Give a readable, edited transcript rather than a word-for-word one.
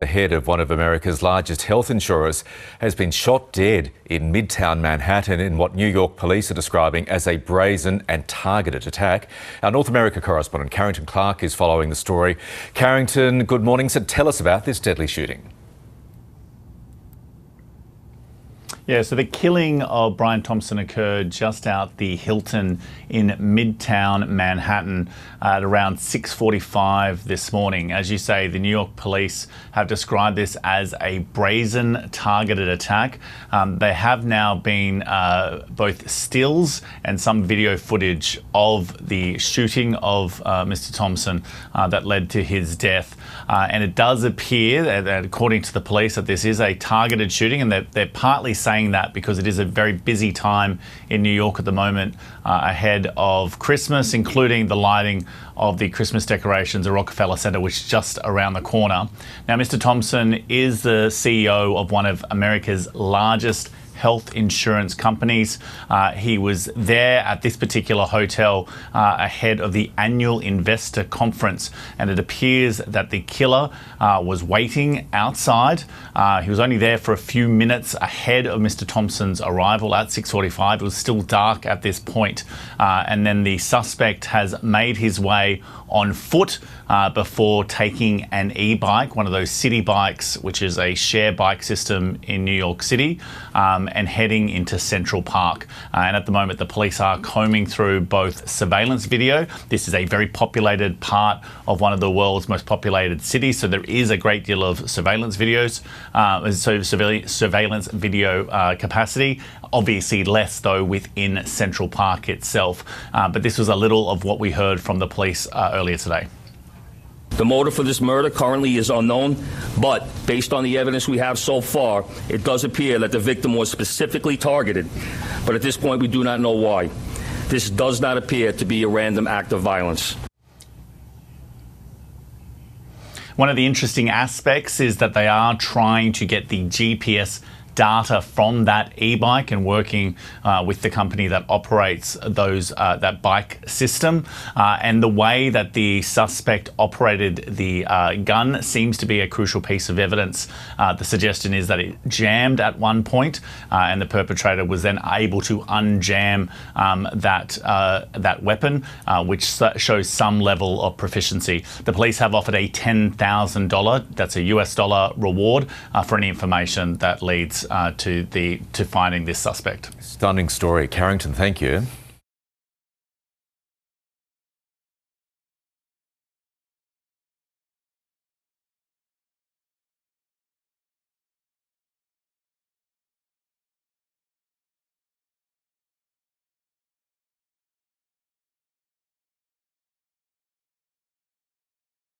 The head of one of America's largest health insurers has been shot dead in midtown Manhattan in what New York police are describing as a brazen and targeted attack. Our North America correspondent Carrington Clark is following the story. Carrington, good morning. So tell us about this deadly shooting. Yeah, so the killing of Brian Thompson occurred just out the Hilton in midtown Manhattan at around 6:45 this morning. As you say, the New York police have described this as a brazen targeted attack. There have now been both stills and some video footage of the shooting of Mr. Thompson that led to his death. And it does appear, that, according to the police, that this is a targeted shooting, and they're partly saying that because it is a very busy time in New York at the moment ahead of Christmas, including the lighting of the Christmas decorations at Rockefeller Center, which is just around the corner. Now, Mr. Thompson is the CEO of one of America's largest health insurance companies. He was there at this particular hotel ahead of the annual investor conference, and it appears that the killer was waiting outside. He was only there for a few minutes ahead of Mr. Thompson's arrival at 6:45. It was still dark at this point, and then the suspect has made his way on foot before taking an e-bike, one of those city bikes, which is a share bike system in New York City, and heading into Central Park. And at the moment, the police are combing through both surveillance video. This is a very populated part of one of the world's most populated cities, so there is a great deal of surveillance videos, surveillance video capacity. Obviously less, though, within Central Park itself. But this was a little of what we heard from the police earlier today. The motive for this murder currently is unknown, but based on the evidence we have so far, it does appear that the victim was specifically targeted. But at this point, we do not know why. This does not appear to be a random act of violence. One of the interesting aspects is that they are trying to get the GPS data from that e-bike and working with the company that operates those that bike system. And the way that the suspect operated the gun seems to be a crucial piece of evidence. The suggestion is that it jammed at one point, and the perpetrator was then able to unjam that weapon, which shows some level of proficiency. The police have offered a $10,000, that's a US dollar reward, for any information that leads to finding this suspect. Stunning story. Carrington, thank you.